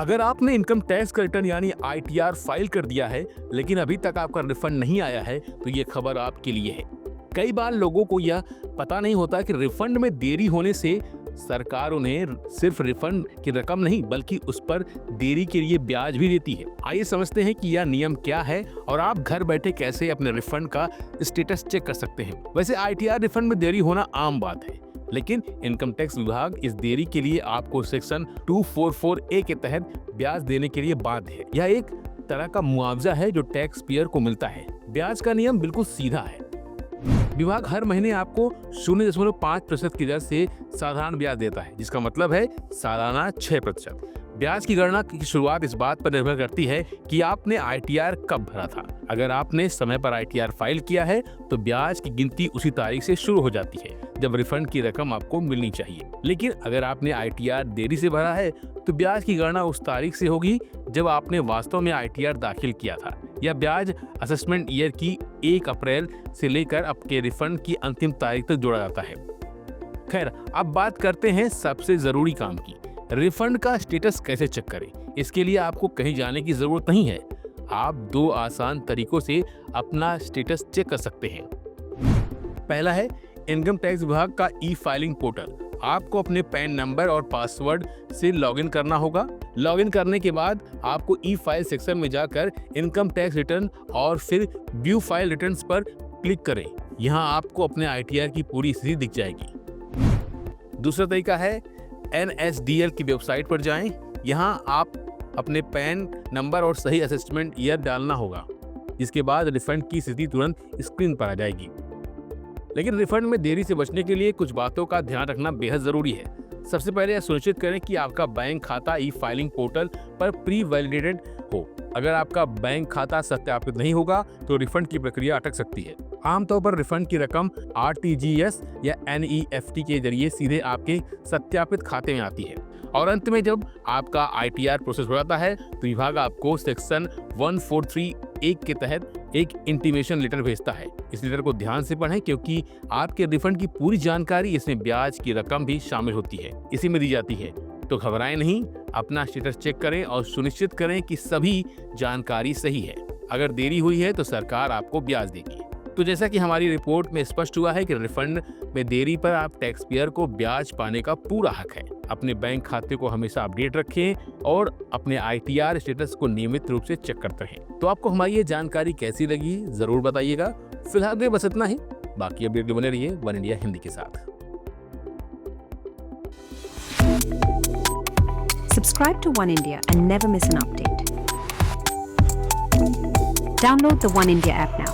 अगर आपने income tax का रिटर्न यानी ITR फाइल कर दिया है लेकिन अभी तक आपका रिफंड नहीं आया है तो ये खबर आपके लिए है। कई बार लोगों को यह पता नहीं होता कि रिफंड में देरी होने से सरकार उन्हें सिर्फ रिफंड की रकम नहीं बल्कि उस पर देरी के लिए ब्याज भी देती है। आइए समझते हैं कि यह नियम क्या है और आप घर बैठे कैसे अपने रिफंड का स्टेटस चेक कर सकते हैं। वैसे ITR रिफंड में देरी होना आम बात है, लेकिन इनकम टैक्स विभाग इस देरी के लिए आपको सेक्शन 244A के तहत ब्याज देने के लिए बाध्य है। यह एक तरह का मुआवजा है जो टैक्स पेयर को मिलता है। ब्याज का नियम बिल्कुल सीधा है। विभाग हर महीने आपको 0.5% की दर से साधारण ब्याज देता है, जिसका मतलब है सालाना 6%। ब्याज की गणना की शुरुआत इस बात पर निर्भर करती है कि आपने ITR कब भरा था। अगर आपने समय पर ITR फाइल किया है तो ब्याज की गिनती उसी तारीख से शुरू हो जाती है जब रिफंड की रकम आपको मिलनी चाहिए। लेकिन अगर आपने ITR देरी से भरा है तो ब्याज की गणना उस तारीख से होगी जब आपने वास्तव में ITR दाखिल किया था। यह ब्याज असेसमेंट ईयर की 1 अप्रैल से लेकर आपके रिफंड की अंतिम तारीख तक जोड़ा जाता है। खैर, अब बात करते हैं सबसे जरूरी काम की, रिफंड का स्टेटस कैसे चेक करें। इसके लिए आपको कहीं जाने की जरूरत नहीं है। आप 2 आसान तरीकों से अपना स्टेटस चेक कर सकते हैं। पहला है इनकम टैक्स विभाग का ई-फाइलिंग पोर्टल। आपको अपने पैन नंबर और पासवर्ड से लॉगिन करना होगा। लॉगिन करने के बाद आपको ई-फाइल सेक्शन में जाकर इनकम टैक्स रिटर्न और फिर व्यू फाइल रिटर्न्स पर क्लिक करें। यहाँ आपको अपने ITR की पूरी स्थिति दिख जाएगी। दूसरा तरीका है NSDL की वेबसाइट पर जाएं। यहाँ आप अपने पैन नंबर और सही असेसमेंट ईयर डालना होगा, जिसके बाद रिफंड की स्थिति तुरंत स्क्रीन पर आ जाएगी। लेकिन रिफंड में देरी से बचने के लिए कुछ बातों का ध्यान रखना बेहद जरूरी है। सबसे पहले यह सुनिश्चित करें कि आपका बैंक खाता ई-फाइलिंग पोर्टल पर प्री वैलिडेटेड हो। अगर आपका बैंक खाता सत्यापित नहीं होगा तो रिफंड की प्रक्रिया अटक सकती है। आमतौर पर रिफंड की रकम RTGS या NEFT के जरिए सीधे आपके सत्यापित खाते में आती है। और अंत में जब आपका ITR प्रोसेस हो जाता है तो विभाग आपको सेक्शन 143(1) के तहत एक इंटीमेशन लेटर भेजता है। इस लेटर को ध्यान से पढ़ें क्योंकि आपके रिफंड की पूरी जानकारी, इसमें ब्याज की रकम भी शामिल होती है, इसी में दी जाती है। तो घबराएं नहीं, अपना स्टेटस चेक करें और सुनिश्चित करें कि सभी जानकारी सही है। अगर देरी हुई है तो सरकार आपको ब्याज देगी। तो जैसा कि हमारी रिपोर्ट में स्पष्ट हुआ है कि रिफंड में देरी पर आप टैक्स पेयर को ब्याज पाने का पूरा हक है। अपने बैंक खाते को हमेशा अपडेट रखें और अपने ITR स्टेटस को नियमित रूप से चेक करते रहें। तो आपको हमारी ये जानकारी कैसी लगी जरूर बताइएगा। फिलहाल में बस इतना ही। बाकी अपडेट बने रहिए वन इंडिया हिंदी के साथ। Subscribe to One India and never miss an update. Download the One India app now.